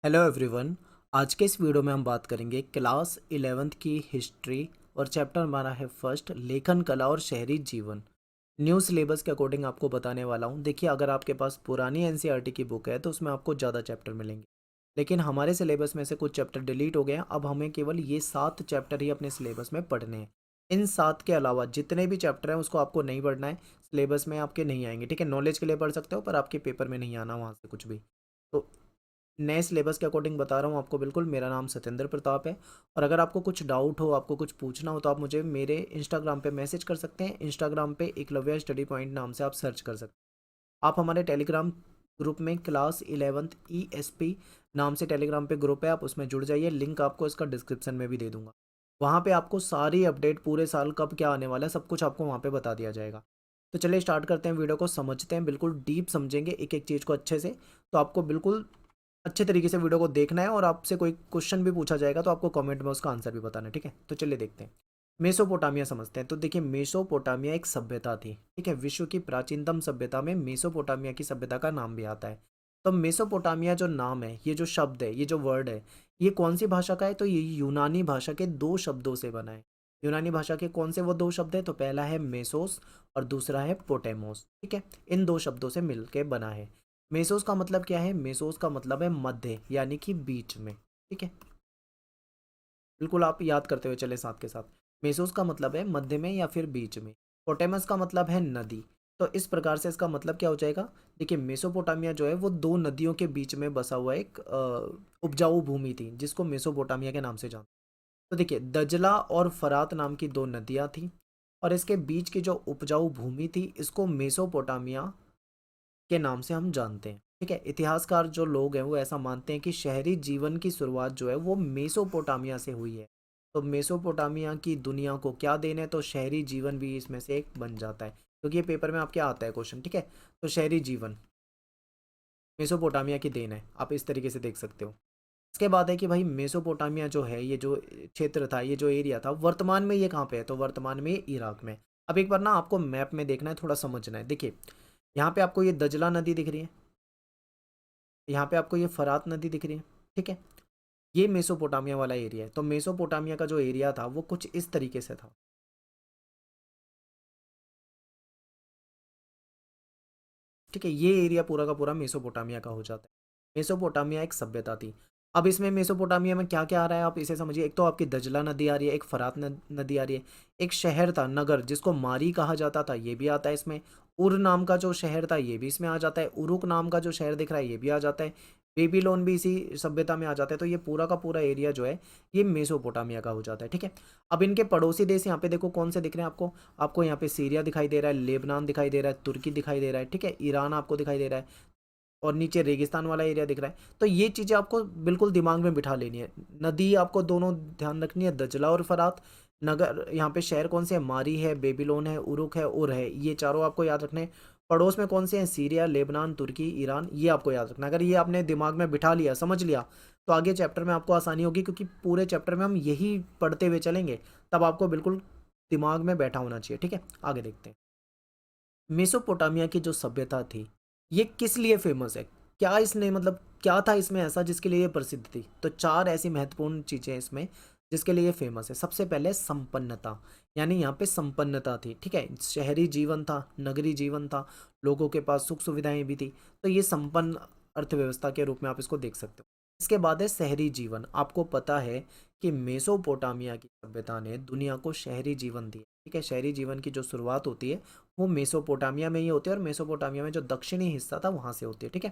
Hello everyone. आज के इस वीडियो में हम बात करेंगे क्लास 11th की हिस्ट्री और चैप्टर हमारा है फर्स्ट लेखन कला और शहरी जीवन। न्यू सिलेबस के अकॉर्डिंग आपको बताने वाला हूँ। देखिए, अगर आपके पास पुरानी एनसीईआरटी की बुक है तो उसमें आपको ज़्यादा चैप्टर मिलेंगे, लेकिन हमारे सिलेबस में से कुछ चैप्टर डिलीट हो गए हैं। अब हमें केवल ये 7 चैप्टर ही अपने सिलेबस में पढ़ने हैं। इन 7 के अलावा जितने भी चैप्टर हैं उसको आपको नहीं पढ़ना है, सिलेबस में आपके नहीं आएंगे। ठीक है, नॉलेज के लिए पढ़ सकते हो पर आपके पेपर में नहीं आना वहाँ से कुछ भी। तो नए सिलेबस के अकॉर्डिंग बता रहा हूँ आपको। बिल्कुल, मेरा नाम सत्येंद्र प्रताप है और अगर आपको कुछ डाउट हो, आपको कुछ पूछना हो तो आप मुझे मेरे इंस्टाग्राम पे मैसेज कर सकते हैं। इंस्टाग्राम पे एकलव्य स्टडी पॉइंट नाम से आप सर्च कर सकते हैं। आप हमारे टेलीग्राम ग्रुप में क्लास 11th ESP नाम से टेलीग्राम पे ग्रुप है, आप उसमें जुड़ जाइए। लिंक आपको इसका डिस्क्रिप्शन में भी दे दूंगा। वहाँ पे आपको सारी अपडेट, पूरे साल कब क्या आने वाला है, सब कुछ आपको वहाँ पे बता दिया जाएगा। तो चलिए स्टार्ट करते हैं, वीडियो को समझते हैं। बिल्कुल डीप समझेंगे एक एक चीज़ को अच्छे से। तो आपको बिल्कुल अच्छे तरीके से वीडियो को देखना है और आपसे कोई क्वेश्चन भी पूछा जाएगा तो आपको कमेंट में उसका आंसर भी बताना है। ठीक है, तो चलिए देखते हैं। मेसोपोटामिया समझते हैं। तो देखिए, मेसोपोटामिया एक सभ्यता थी। ठीक है, विश्व की प्राचीनतम सभ्यता में मेसोपोटामिया की सभ्यता का नाम भी आता है। तो मेसोपोटामिया जो नाम है, ये जो शब्द है, ये जो वर्ड है, ये कौन सी भाषा का है? तो ये यूनानी भाषा के दो शब्दों से बना है। यूनानी भाषा के कौन से वो दो शब्द है? तो पहला है मेसोस और दूसरा है पोटेमोस। ठीक है, इन दो शब्दों से मिलके बना है। मेसोस का मतलब क्या है? मेसोस का मतलब है मध्य, यानी कि बीच में। ठीक है, बिल्कुल आप याद करते हुए चले साथ के साथ। मेसोस का मतलब है मध्य में या फिर बीच में। पोटेमस का मतलब है नदी। तो इस प्रकार से इसका मतलब क्या हो जाएगा? देखिए, मेसोपोटामिया जो है वो दो नदियों के बीच में बसा हुआ एक उपजाऊ भूमि थी, जिसको मेसोपोटामिया के नाम से जानते हैं। तो देखिए, दजला और फरात नाम की दो नदियाँ थी और इसके बीच की जो उपजाऊ भूमि थी, इसको मेसोपोटामिया के नाम से हम जानते हैं। ठीक है, इतिहासकार जो लोग हैं वो ऐसा मानते हैं कि शहरी जीवन की शुरुआत जो है वो मेसोपोटामिया से हुई है। तो मेसोपोटामिया की दुनिया को क्या देन है? तो शहरी जीवन भी इसमें से एक बन जाता है, क्योंकि ये पेपर में आपके आता है क्वेश्चन। ठीक है, तो शहरी जीवन मेसोपोटामिया की देन है, आप इस तरीके से देख सकते हो। इसके बाद है कि भाई मेसोपोटामिया जो है, ये जो क्षेत्र था, ये जो एरिया था, वर्तमान में ये कहाँ पे है? तो वर्तमान में ये इराक में। अब एक बार ना आपको मैप में देखना है, थोड़ा समझना है। देखिए, यहाँ पे आपको ये दजला नदी दिख रही है, यहाँ पे आपको ये फरात नदी दिख रही है। ठीक है, ये मेसोपोटामिया वाला एरिया है। तो मेसोपोटामिया का जो एरिया था वो कुछ इस तरीके से था। ठीक है, ये एरिया पूरा का पूरा मेसोपोटामिया का हो जाता है। मेसोपोटामिया एक सभ्यता थी। अब इसमें मेसोपोटामिया में क्या क्या आ रहा है आप इसे समझिए। एक तो आपकी दजला नदी आ रही है, एक फरात नदी आ रही है। एक शहर था, नगर, जिसको मारी कहा जाता था, ये भी आता है इसमें। उर नाम का जो शहर था ये भी इसमें आ जाता है। उरुक नाम का जो शहर दिख रहा है ये भी आ जाता है। बेबीलोन भी इसी सभ्यता में आ जाता है। तो ये पूरा का पूरा एरिया जो है ये मेसोपोटामिया का हो जाता है। ठीक है, अब इनके पड़ोसी देश यहाँ पे देखो कौन से दिख रहे हैं आपको। आपको यहाँ पे सीरिया दिखाई दे रहा है, लेबनान दिखाई दे रहा है, तुर्की दिखाई दे रहा है। ठीक है, ईरान आपको दिखाई दे रहा है और नीचे रेगिस्तान वाला एरिया दिख रहा है। तो ये चीज़ें आपको बिल्कुल दिमाग में बिठा लेनी है। नदी आपको दोनों ध्यान रखनी है, दजला और फरात। नगर यहाँ पे शहर कौन से हैं? मारी है, बेबीलोन है, उरुक है, उर है। ये चारों आपको याद रखने हैं। पड़ोस में कौन से हैं? सीरिया, लेबनान, तुर्की, ईरान। ये आपको याद रखना है। अगर ये आपने दिमाग में बिठा लिया, समझ लिया, तो आगे चैप्टर में आपको आसानी होगी, क्योंकि पूरे चैप्टर में हम यही पढ़ते हुए चलेंगे। तब आपको बिल्कुल दिमाग में बैठा होना चाहिए। ठीक है, आगे देखते हैं। मेसोपोटामिया की जो सभ्यता थी, ये किस लिए फेमस है? क्या इसने मतलब क्या था इसमें ऐसा जिसके लिए ये प्रसिद्ध थी? तो चार ऐसी महत्वपूर्ण चीज़ें हैं इसमें जिसके लिए ये फेमस है। सबसे पहले संपन्नता, यानी यहाँ पे संपन्नता थी। ठीक है, शहरी जीवन था, नगरी जीवन था, लोगों के पास सुख सुविधाएं भी थी। तो ये संपन्न अर्थव्यवस्था के रूप में आप इसको देख सकते हो। इसके बाद है शहरी जीवन। आपको पता है कि मेसोपोटामिया की सभ्यता ने दुनिया को शहरी जीवन दिया। ठीक है, शहरी जीवन की जो शुरुआत होती है वो मेसोपोटामिया में ही होती है और मेसोपोटामिया में जो दक्षिणी हिस्सा था वहां से होती है। ठीक है,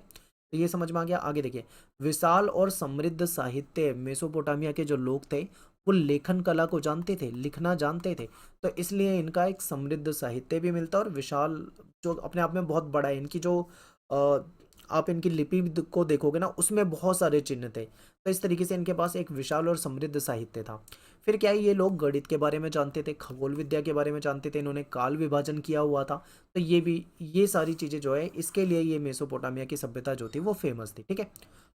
तो ये समझ में आ गया। आगे देखिए, विशाल और समृद्ध साहित्य। मेसोपोटामिया के जो लोग थे वो लेखन कला को जानते थे, लिखना जानते थे। तो इसलिए इनका एक समृद्ध साहित्य भी मिलता है और विशाल, जो अपने आप में बहुत बड़ा है। इनकी जो अ, आप इनकी लिपि को देखोगे ना, उसमें बहुत सारे चिन्ह थे। तो इस तरीके से इनके पास एक विशाल और समृद्ध साहित्य था। फिर क्या है, ये लोग गणित के बारे में जानते थे, खगोल विद्या के बारे में जानते थे, इन्होंने काल विभाजन किया हुआ था। तो ये भी, ये सारी चीज़ें जो है, इसके लिए ये मेसोपोटामिया की सभ्यता जो थी वो फेमस थी। ठीक है,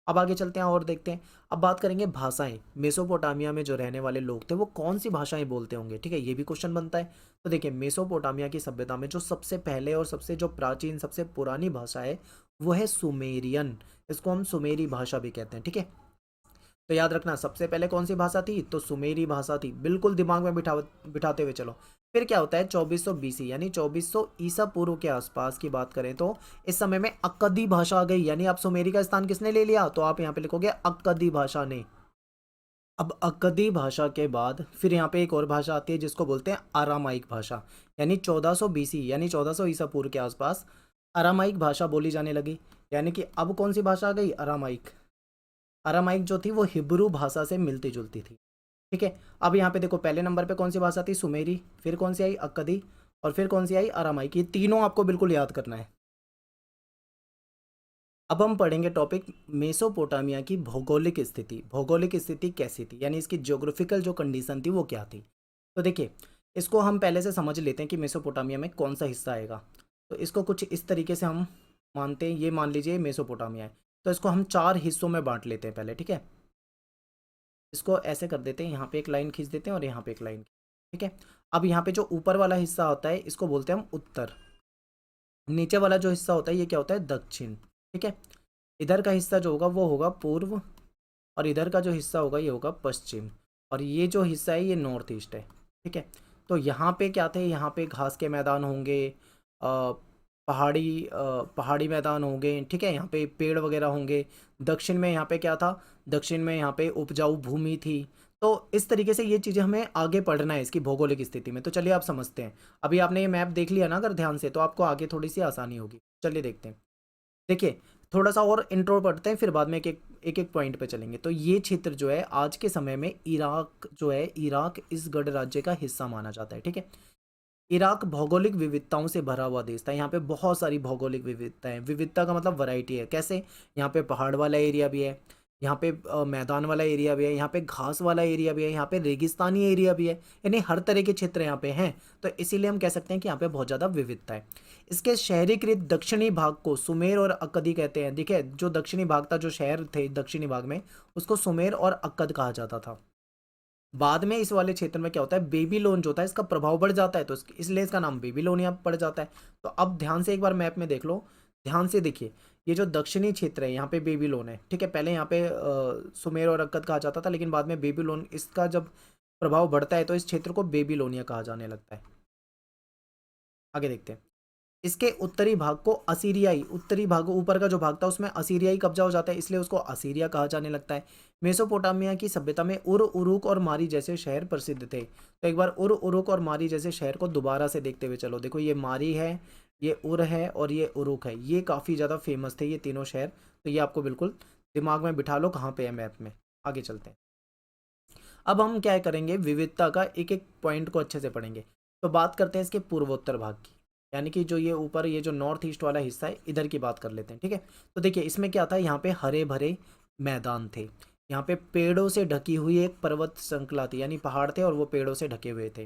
अब आगे चलते हैं और देखते हैं। अब बात करेंगे भाषाएं। मेसोपोटामिया में जो रहने वाले लोग थे वो कौन सी भाषाएं बोलते होंगे? ठीक है, ये भी क्वेश्चन बनता है। तो देखिए, मेसोपोटामिया की सभ्यता में जो सबसे पहले और सबसे जो प्राचीन, सबसे पुरानी भाषा है वो है सुमेरियन। इसको हम सुमेरी भाषा भी कहते हैं। ठीक है, तो याद रखना सबसे पहले कौन सी भाषा थी, तो सुमेरी भाषा थी, बिल्कुल दिमाग में बिठाते हुए चलो। फिर क्या होता है 2400 बीसी यानी 2400 ईसा पूर्व के आसपास की बात करें तो इस समय में अक्कदी भाषा आ गई, यानी आप सुमेरी का स्थान किसने ले लिया, तो आप यहाँ पे लिखोगे अक्कदी भाषा ने। अब अक्कदी भाषा के बाद फिर यहाँ पे एक और भाषा आती है जिसको बोलते हैं अरामाइक भाषा, यानी 1400 बीसी यानी 1400 ईसा पूर्व के आसपास अरामाइक भाषा बोली जाने लगी। यानी कि अब कौन सी भाषा आ गई, अरामाइक। अरामाइक जो थी वो हिब्रू भाषा से मिलती जुलती थी। ठीक है, अब यहाँ पे देखो पहले नंबर पे कौन सी भाषा थी, सुमेरी, फिर कौन सी आई अक्कदी, और फिर कौन सी आई अरामाइक। ये तीनों आपको बिल्कुल याद करना है। अब हम पढ़ेंगे टॉपिक मेसोपोटामिया की भौगोलिक स्थिति। भौगोलिक स्थिति कैसी थी, यानी इसकी ज्योग्राफिकल जो कंडीशन थी वो क्या थी। तो देखिए इसको हम पहले से समझ लेते हैं कि मेसोपोटामिया में कौन सा हिस्सा आएगा। तो इसको कुछ इस तरीके से हम मानते हैं, ये मान लीजिए मेसोपोटामिया है, तो इसको हम 4 हिस्सों में बांट लेते हैं पहले। ठीक है, इसको ऐसे कर देते हैं, यहाँ पे एक लाइन खींच देते हैं और यहाँ पे एक लाइन। ठीक है, अब यहाँ पे जो ऊपर वाला हिस्सा होता है इसको बोलते हैं हम उत्तर, नीचे वाला जो हिस्सा होता है ये क्या होता है, दक्षिण। ठीक है, इधर का हिस्सा जो होगा वो होगा पूर्व, और इधर का जो हिस्सा होगा ये होगा पश्चिम, और ये जो हिस्सा है ये नॉर्थ ईस्ट है। ठीक है, तो यहाँ पे क्या थे, यहाँ पे घास के मैदान होंगे, पहाड़ी मैदान होंगे। ठीक है, यहाँ पे पेड़ वगैरह होंगे। दक्षिण में यहाँ पे क्या था, दक्षिण में यहाँ पे उपजाऊ भूमि थी। तो इस तरीके से ये चीज़ें हमें आगे पढ़ना है इसकी भौगोलिक स्थिति में। तो चलिए आप समझते हैं, अभी आपने ये मैप देख लिया ना अगर ध्यान से, तो आपको आगे थोड़ी सी आसानी होगी। चलिए देखते हैं। देखिए थोड़ा सा और इंट्रो पढ़ते हैं, फिर बाद में एक एक पॉइंट पे चलेंगे। तो ये क्षेत्र जो है आज के समय में इराक जो है, इराक इस गणराज्य का हिस्सा माना जाता है। ठीक है, इराक भौगोलिक विविधताओं से भरा हुआ देश था। यहाँ पे बहुत सारी भौगोलिक विविधता है, विविधता का मतलब वैरायटी है। कैसे, यहाँ पे पहाड़ वाला एरिया भी है, यहाँ पे मैदान वाला एरिया भी है, यहाँ पे घास वाला एरिया भी है, यहाँ पे रेगिस्तानी एरिया भी है, यानी हर तरह के क्षेत्र यहाँ पे हैं। तो इसीलिए हम कह सकते हैं कि यहाँ पे बहुत ज़्यादा विविधता है। इसके शहरीकृत दक्षिणी भाग को सुमेर और अक्कदी कहते हैं। देखिए जो दक्षिणी भाग था, जो शहर थे दक्षिणी भाग में, उसको सुमेर और अक्कद कहा जाता था। बाद में इस वाले क्षेत्र में क्या होता है, बेबीलोन जो होता है इसका प्रभाव बढ़ जाता है, तो इसलिए इसका नाम बेबीलोनिया पड़ जाता है। तो अब ध्यान से एक बार मैप में देख लो, ध्यान से देखिए, ये जो दक्षिणी क्षेत्र है यहाँ पे बेबीलोन है। ठीक है, पहले यहाँ पे सुमेर और अक्कद कहा जाता था, लेकिन बाद में बेबीलोन, इसका जब प्रभाव बढ़ता है तो इस क्षेत्र को बेबीलोनिया कहा जाने लगता है। आगे देखते हैं। इसके उत्तरी भाग को असीरियाई, उत्तरी भाग ऊपर का जो भाग था उसमें असीरियाई कब्जा हो जाता है, इसलिए उसको असीरिया कहा जाने लगता है। मेसोपोटामिया की सभ्यता में उर, उरुक और मारी जैसे शहर प्रसिद्ध थे। तो एक बार उर, उरुक और मारी जैसे शहर को दोबारा से देखते हुए चलो। देखो ये मारी है, ये उर है और ये उरुक है, ये काफ़ी ज़्यादा फेमस थे ये तीनों शहर। तो ये आपको बिल्कुल दिमाग में बिठा लो कहाँ पे है मैप में। आगे चलते हैं। अब हम क्या करेंगे, विविधता का एक एक पॉइंट को अच्छे से पढ़ेंगे। तो बात करते हैं इसके पूर्वोत्तर भाग की, यानी कि जो ये ऊपर ये जो नॉर्थ ईस्ट वाला हिस्सा है इधर की बात कर लेते हैं। ठीक है, तो देखिए इसमें क्या था, यहाँ पे हरे भरे मैदान थे, यहाँ पे पेड़ों से ढकी हुई एक पर्वत श्रृंखला थी, यानी पहाड़ थे और वो पेड़ों से ढके हुए थे।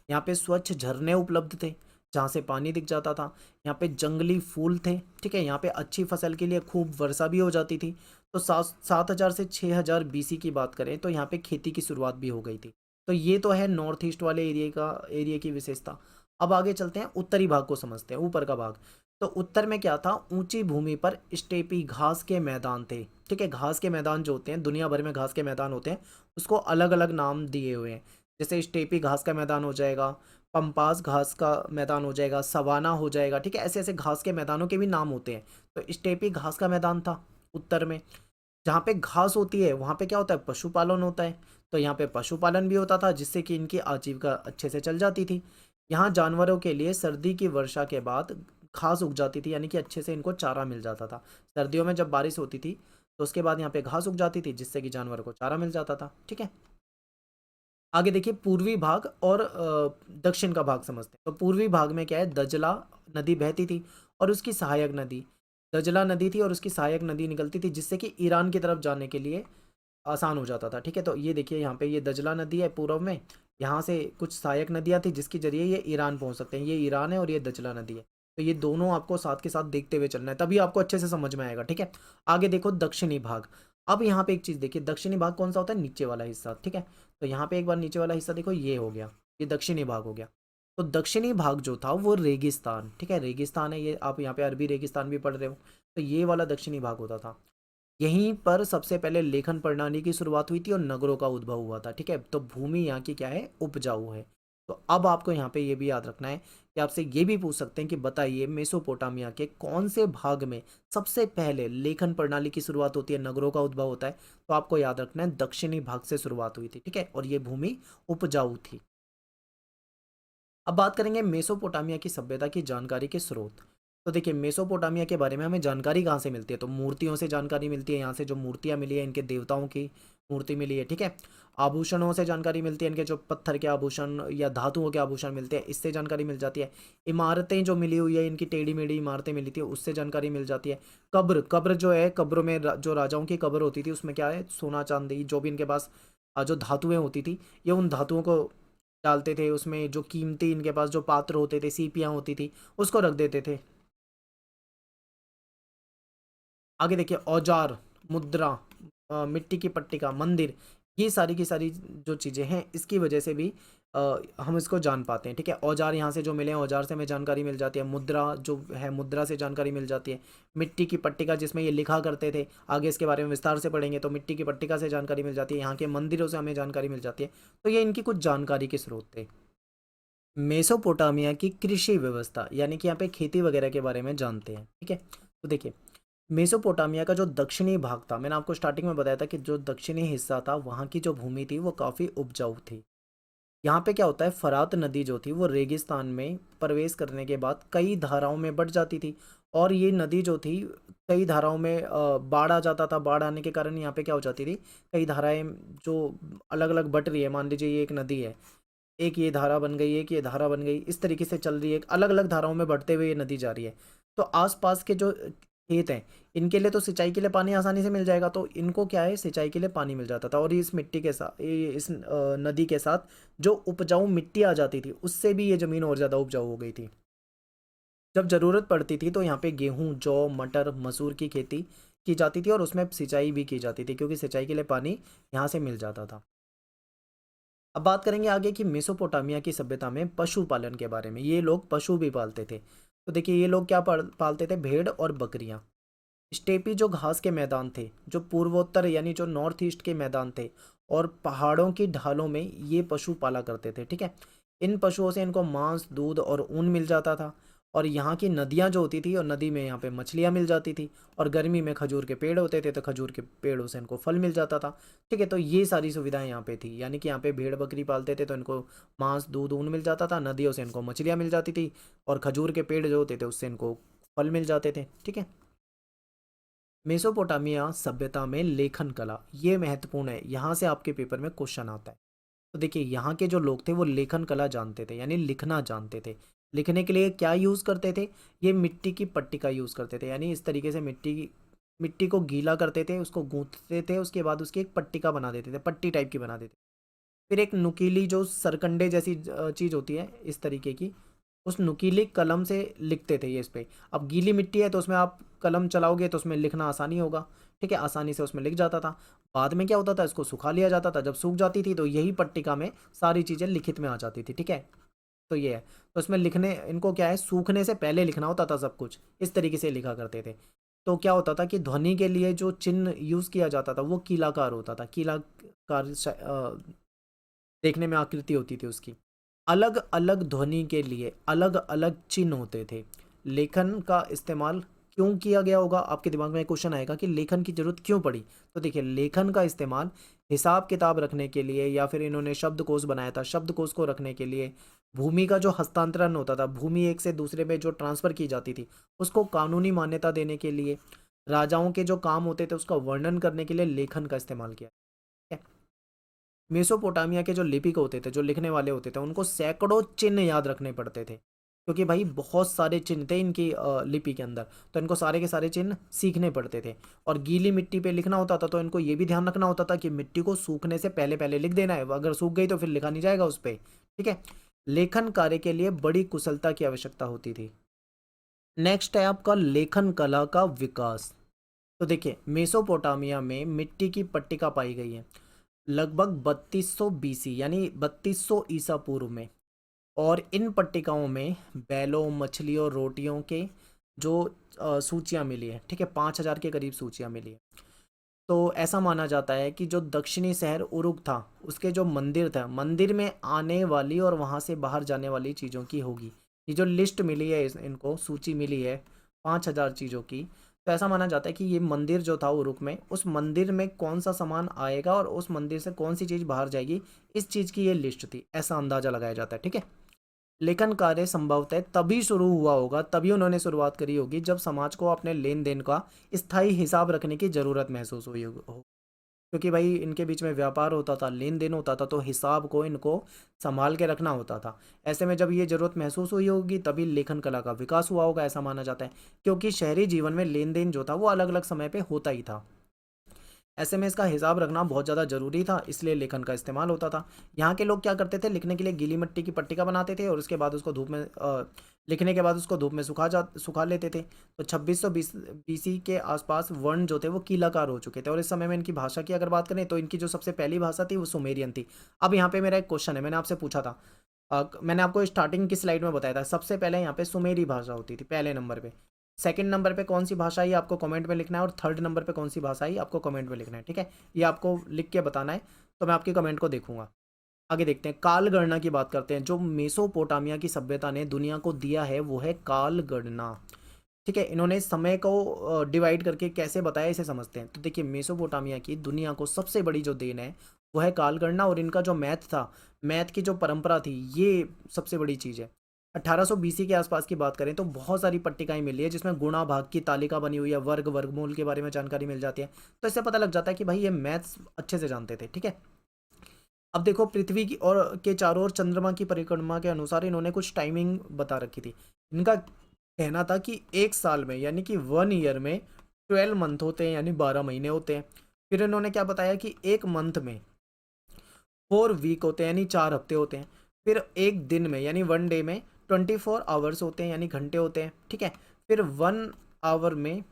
यहाँ पे स्वच्छ झरने उपलब्ध थे जहाँ से पानी दिख जाता था। यहाँ पे जंगली फूल थे। ठीक है, यहाँ पे अच्छी फसल के लिए खूब वर्षा भी हो जाती थी। तो 7,000 से 6,000 बीसी की बात करें तो यहाँ पे खेती की शुरुआत भी हो गई थी। तो ये तो है नॉर्थ ईस्ट वाले एरिया की विशेषता। अब आगे चलते हैं, उत्तरी भाग को समझते हैं, ऊपर का भाग। तो उत्तर में क्या था, ऊंची भूमि पर स्टेपी घास के मैदान थे। ठीक है, घास के मैदान जो होते हैं, दुनिया भर में घास के मैदान होते हैं, उसको अलग अलग नाम दिए हुए हैं। जैसे स्टेपी घास का मैदान हो जाएगा, पंपास घास का मैदान हो जाएगा, सवाना हो जाएगा। ठीक है, ऐसे ऐसे घास के मैदानों के भी नाम होते हैं। तो स्टेपी घास का मैदान था उत्तर में। जहाँ पे घास होती है वहाँ पे क्या होता है, पशुपालन होता है। तो यहाँ पे पशुपालन भी होता था जिससे कि इनकी आजीविका अच्छे से चल जाती थी। यहाँ जानवरों के लिए सर्दी की वर्षा के बाद घास उग जाती थी, यानी कि अच्छे से इनको चारा मिल जाता था। सर्दियों में जब बारिश होती थी तो उसके बाद यहाँ पे घास उग जाती थी जिससे कि जानवरों को चारा मिल जाता था। ठीक है, आगे देखिए पूर्वी भाग और दक्षिण का भाग समझते हैं। तो पूर्वी भाग में क्या है, दजला नदी बहती थी और उसकी सहायक नदी, दजला नदी थी और उसकी सहायक नदी निकलती थी, जिससे कि ईरान की तरफ जाने के लिए आसान हो जाता था। ठीक है, तो ये देखिए यहाँ पे ये दजला नदी है पूर्व में, यहाँ से कुछ सहायक नदियाँ थी जिसके जरिए ये ईरान पहुँच सकते हैं। ये ईरान है और ये दजला नदी है। तो ये दोनों आपको साथ के साथ देखते हुए चलना है, तभी आपको अच्छे से समझ में आएगा। ठीक है, आगे देखो दक्षिणी भाग। अब यहाँ पे एक चीज़ देखिए, दक्षिणी भाग कौन सा होता है, नीचे वाला हिस्सा। ठीक है, तो यहाँ पे एक बार नीचे वाला हिस्सा देखो, ये हो गया, ये दक्षिणी भाग हो गया। तो दक्षिणी भाग जो था वो रेगिस्तान, ठीक है, रेगिस्तान है ये, आप यहाँ पे अरबी रेगिस्तान भी पढ़ रहे हो, तो ये वाला दक्षिणी भाग होता था। यहीं पर सबसे पहले लेखन प्रणाली की शुरुआत हुई थी और नगरों का उद्भव हुआ था। ठीक है, तो भूमि यहाँ की क्या है, उपजाऊ है। तो अब आपको यहाँ पे ये भी याद रखना है कि आपसे ये भी पूछ सकते हैं कि बताइए मेसोपोटामिया के कौन से भाग में सबसे पहले लेखन प्रणाली की शुरुआत होती है, नगरों का उद्भव होता है। तो आपको याद रखना है दक्षिणी भाग से शुरुआत हुई थी। ठीक है, और ये भूमि उपजाऊ थी। अब बात करेंगे मेसोपोटामिया की सभ्यता की जानकारी के स्रोत। तो देखिए मेसोपोटामिया के बारे में हमें जानकारी कहाँ से मिलती है, तो मूर्तियों से जानकारी मिलती है। यहाँ से जो मूर्तियाँ मिली है, इनके देवताओं की मूर्ति मिली है। ठीक है, आभूषणों से जानकारी मिलती है, इनके जो पत्थर के आभूषण या धातुओं के आभूषण मिलते हैं, इससे जानकारी मिल जाती है। इमारतें जो मिली हुई है, इनकी टेढ़ी मेढ़ी इमारतें मिली थी, उससे जानकारी मिल जाती है। कब्र कब्र जो है, कब्रों में जो राजाओं की कब्र होती थी, उसमें क्या है, सोना चांदी जो भी इनके पास जो धातुएं होती थी, ये उन धातुओं को डालते थे उसमें। जो कीमती इनके पास जो पात्र होते थे, सीपियाँ होती थी, उसको रख देते थे। आगे देखिए औजार, मुद्रा, मिट्टी की पट्टिका, मंदिर, ये सारी की सारी जो चीज़ें हैं, इसकी वजह से भी हम इसको जान पाते हैं। ठीक है, औजार यहाँ से जो मिले हैं, औजार से हमें जानकारी मिल जाती है। मुद्रा जो है, मुद्रा से जानकारी मिल जाती है। मिट्टी की पट्टिका जिसमें ये लिखा करते थे, आगे इसके बारे में विस्तार से पढ़ेंगे, तो मिट्टी की पट्टिका से जानकारी मिल जाती है। यहाँ के मंदिरों से हमें जानकारी मिल जाती है। तो ये इनकी कुछ जानकारी के स्रोत थे। मेसोपोटामिया की कृषि व्यवस्था, यानी कि यहाँ पे खेती वगैरह के बारे में जानते हैं। ठीक है, तो देखिए मेसोपोटामिया का जो दक्षिणी भाग था, मैंने आपको स्टार्टिंग में बताया था कि जो दक्षिणी हिस्सा था, वहाँ की जो भूमि थी वो काफ़ी उपजाऊ थी। यहाँ पे क्या होता है, फरात नदी जो थी वो रेगिस्तान में प्रवेश करने के बाद कई धाराओं में बढ़ जाती थी। और ये नदी जो थी, कई धाराओं में बाढ़ आ जाता था। बाढ़ आने के कारण यहाँ पे क्या हो जाती थी, कई धाराएं जो अलग अलग बट रही है, मान लीजिए ये एक नदी है, एक ये धारा बन गई, एक ये धारा बन गई, इस तरीके से चल रही है, अलग अलग धाराओं में बढ़ते हुए ये नदी जा रही है। तो आसपास के जो खेत हैं, इनके लिए तो सिंचाई के लिए पानी आसानी से मिल जाएगा, तो इनको क्या है, सिंचाई के लिए पानी मिल जाता था। और इस मिट्टी के साथ, इस नदी के साथ जो उपजाऊ मिट्टी आ जाती थी, उससे भी ये ज़मीन और ज़्यादा उपजाऊ हो गई थी। जब ज़रूरत पड़ती थी तो यहाँ पे गेहूँ, जौ, मटर, मसूर की खेती की जाती थी, और उसमें सिंचाई भी की जाती थी, क्योंकि सिंचाई के लिए पानी यहाँ से मिल जाता था। अब बात करेंगे आगे कि मेसोपोटामिया की सभ्यता में पशुपालन के बारे में। ये लोग पशु भी पालते थे। तो देखिए ये लोग क्या पालते थे, भेड़ और बकरियां। स्टेपी जो घास के मैदान थे, जो पूर्वोत्तर यानी जो नॉर्थ ईस्ट के मैदान थे, और पहाड़ों की ढालों में ये पशु पाला करते थे। ठीक है, इन पशुओं से इनको मांस, दूध और ऊन मिल जाता था। और यहाँ की नदियाँ जो होती थी, और नदी में यहाँ पे मछलियाँ मिल जाती थी। और गर्मी में खजूर के पेड़ होते थे, तो खजूर के पेड़ों से इनको फल मिल जाता था। ठीक है, तो ये सारी सुविधाएं यहाँ पे थी, यानी कि यहाँ पे भेड़ बकरी पालते थे तो इनको मांस, दूध, ऊन मिल जाता था। नदियों से इनको मछलियाँ मिल जाती थी, और खजूर के पेड़ जो होते थे उससे इनको फल मिल जाते थे। ठीक है, मेसोपोटामिया सभ्यता में लेखन कला, ये महत्वपूर्ण है, यहाँ से आपके पेपर में क्वेश्चन आता है। तो देखिए यहाँ के जो लोग थे वो लेखन कला जानते थे, यानी लिखना जानते थे। लिखने के लिए क्या यूज़ करते थे, ये मिट्टी की पट्टी का यूज़ करते थे। यानी इस तरीके से मिट्टी को गीला करते थे, उसको गूंथते थे, उसके बाद उसकी एक पट्टिका बना देते थे, पट्टी टाइप की बना देते थे। फिर एक नुकीली जो सरकंडे जैसी चीज़ होती है, इस तरीके की, उस नुकीली कलम से लिखते थे ये इस पे। अब गीली मिट्टी है तो उसमें आप कलम चलाओगे तो उसमें लिखना आसानी होगा। ठीक है, आसानी से उसमें लिख जाता था। बाद में क्या होता था, इसको सुखा लिया जाता था। जब सूख जाती थी तो यही पट्टिका में सारी चीज़ें लिखित में आ जाती थी। ठीक है, तो ये है। तो इसमें लिखने, इनको क्या है, सूखने से पहले लिखना होता था सब कुछ, इस तरीके से लिखा करते थे। तो क्या होता था कि ध्वनि के लिए जो चिन्ह यूज़ किया जाता था वो कीलाकार होता था। कीलाकार देखने में आकृति होती थी उसकी। अलग अलग ध्वनि के लिए अलग अलग चिन्ह होते थे। लेखन का इस्तेमाल क्यों किया गया होगा, आपके दिमाग में क्वेश्चन आएगा कि लेखन की जरूरत क्यों पड़ी। तो देखिए लेखन का इस्तेमाल हिसाब किताब रखने के लिए, या फिर इन्होंने शब्दकोश बनाया था, शब्दकोश को रखने के लिए। भूमि का जो हस्तांतरण होता था, भूमि एक से दूसरे में जो ट्रांसफर की जाती थी, उसको कानूनी मान्यता देने के लिए। राजाओं के जो काम होते थे उसका वर्णन करने के लिए लेखन का इस्तेमाल किया। ठीक है? मेसोपोटामिया के जो लिपिक होते थे, जो लिखने वाले होते थे, उनको सैकड़ों चिन्ह याद रखने पड़ते थे, क्योंकि भाई बहुत सारे चिन्ह थे इनकी लिपि के अंदर। तो इनको सारे के सारे चिन्ह सीखने पड़ते थे। और गीली मिट्टी पे लिखना होता था तो इनको ये भी ध्यान रखना होता था कि मिट्टी को सूखने से पहले पहले लिख देना है, अगर सूख गई तो फिर लिखा नहीं जाएगा उस पर। ठीक है, लेखन कार्य के लिए बड़ी कुशलता की आवश्यकता होती थी। नेक्स्ट है आपका लेखन कला का विकास। तो देखिए मेसोपोटामिया में मिट्टी की पट्टिका पाई गई है लगभग 3200 बीसी, यानी 3200 ईसा पूर्व में। और इन पट्टिकाओं में बैलों, मछलियों, रोटियों के जो सूचियाँ मिली है। ठीक है, 5000 के करीब सूचियाँ मिली है। तो ऐसा माना जाता है कि जो दक्षिणी शहर उरुक था, उसके जो मंदिर था, मंदिर में आने वाली और वहाँ से बाहर जाने वाली चीज़ों की होगी। ये जो लिस्ट मिली है इनको सूची मिली है 5,000 चीज़ों की, तो ऐसा माना जाता है कि ये मंदिर जो था उरुक में, उस मंदिर में कौन सा सामान आएगा और उस मंदिर से कौन सी चीज़ बाहर जाएगी, इस चीज़ की ये लिस्ट थी, ऐसा अंदाज़ा लगाया जाता है। ठीक है, लेखन कार्य संभवतः तभी शुरू हुआ होगा, तभी उन्होंने शुरुआत करी होगी जब समाज को अपने लेन देन का स्थायी हिसाब रखने की ज़रूरत महसूस हुई हो। क्योंकि भाई इनके बीच में व्यापार होता था, लेन देन होता था, तो हिसाब को इनको संभाल के रखना होता था। ऐसे में जब ये ज़रूरत महसूस हुई होगी तभी लेखन कला का विकास हुआ होगा, ऐसा माना जाता है। क्योंकि शहरी जीवन में लेन देन जो था वो अलग अलग समय पे होता ही था, ऐसे में इसका हिसाब रखना बहुत ज़्यादा ज़रूरी था, इसलिए लेखन का इस्तेमाल होता था। यहाँ के लोग क्या करते थे, लिखने के लिए गीली मिट्टी की पट्टिका बनाते थे और उसके बाद उसको धूप में लिखने के बाद उसको धूप में सुखा लेते थे। तो 2620 बीसी के आसपास वर्ण जो थे वो कीलाकार हो चुके थे, और इस समय में इनकी भाषा की अगर बात करें तो इनकी जो सबसे पहली भाषा थी वो सुमेरियन थी। अब यहाँ पे मेरा एक क्वेश्चन है, मैंने आपसे पूछा था, मैंने आपको स्टार्टिंग की स्लाइड में बताया था, सबसे पहले यहाँ पे सुमेरी भाषा होती थी पहले नंबर पे। सेकंड नंबर पे कौन सी भाषा आई आपको कमेंट में लिखना है, और थर्ड नंबर पे कौन सी भाषा आई आपको कमेंट में लिखना है। ठीक है, ये आपको लिख के बताना है, तो मैं आपके कमेंट को देखूंगा। आगे देखते हैं, काल गणना की बात करते हैं। जो मेसोपोटामिया की सभ्यता ने दुनिया को दिया है वो है काल गणना। ठीक है, इन्होंने समय को डिवाइड करके कैसे बताया इसे समझते हैं। तो देखिए, मेसोपोटामिया की दुनिया को सबसे बड़ी जो देन है वो है काल गणना, और इनका जो मैथ था, मैथ की जो परंपरा थी, ये सबसे बड़ी चीज़ है। 1800 बीसी के आसपास की बात करें तो बहुत सारी पट्टिकाएं मिली है जिसमें गुणा भाग की तालिका बनी हुई है, वर्ग वर्गमूल के बारे में जानकारी मिल जाती है। तो इससे पता लग जाता है कि भाई ये मैथ्स अच्छे से जानते थे। ठीक है, अब देखो, पृथ्वी की और के चारों ओर चंद्रमा की परिक्रमा के अनुसार इन्होंने कुछ टाइमिंग बता रखी थी। इनका कहना था कि एक साल में यानी कि 1 ईयर में 12 मंथ होते हैं, यानी 12 महीने होते हैं। फिर इन्होंने क्या बताया कि एक मंथ में 4 वीक होते हैं, यानी 4 हफ्ते होते हैं। फिर एक दिन में यानी 1 डे में 24 आवर्स होते हैं, यानी घंटे होते हैं। ठीक है, फिर 1 आवर में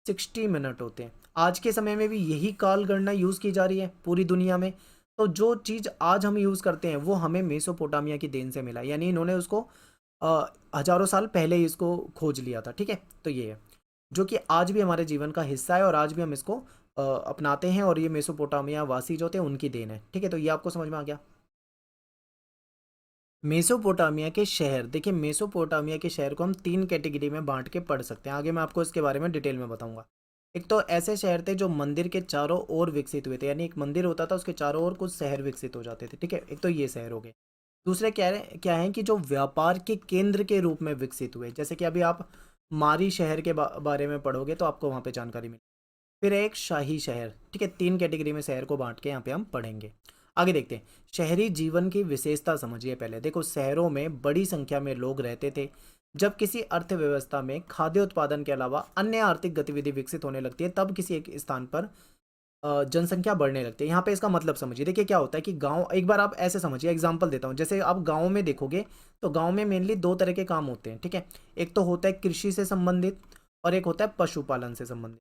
60 मिनट होते हैं। आज के समय में भी यही काल गणना यूज़ की जा रही है पूरी दुनिया में। तो जो चीज़ आज हम यूज़ करते हैं वो हमें मेसोपोटामिया की देन से मिला, यानी इन्होंने उसको हजारों साल पहले ही इसको खोज लिया था। ठीक है, तो ये है जो कि आज भी हमारे जीवन का हिस्सा है, और आज भी हम इसको अपनाते हैं, और ये मेसोपोटामिया वासी जो थे उनकी देन है। ठीक है, तो ये आपको समझ में आ गया। मेसोपोटामिया के शहर, देखिए मेसोपोटामिया के शहर को हम 3 कैटेगरी में बांट के पढ़ सकते हैं। आगे मैं आपको इसके बारे में डिटेल में बताऊंगा। एक तो ऐसे शहर थे जो मंदिर के चारों ओर विकसित हुए थे, यानी एक मंदिर होता था उसके चारों ओर कुछ शहर विकसित हो जाते थे। ठीक है, एक तो ये शहर हो गए। दूसरे क्या है कि जो व्यापार के केंद्र के रूप में विकसित हुए, जैसे कि अभी आप मारी शहर के बारे में पढ़ोगे तो आपको वहाँ पे जानकारी मिलेगी। फिर एक शाही शहर। ठीक है, 3 कैटेगरी में शहर को बांट के यहाँ पे हम पढ़ेंगे। आगे देखते हैं, शहरी जीवन की विशेषता समझिए। पहले देखो, शहरों में बड़ी संख्या में लोग रहते थे। जब किसी अर्थव्यवस्था में खाद्य उत्पादन के अलावा अन्य आर्थिक गतिविधि विकसित होने लगती है, तब किसी एक स्थान पर जनसंख्या बढ़ने लगती है। यहाँ पे इसका मतलब समझिए। देखिए क्या होता है कि गांव, एक बार आप ऐसे समझिए, एग्जांपल देता हूँ। जैसे आप गांव में देखोगे तो गांव में मेनली 2 तरह के काम होते हैं। ठीक है, एक तो होता है कृषि से संबंधित, और एक होता है पशुपालन से संबंधित।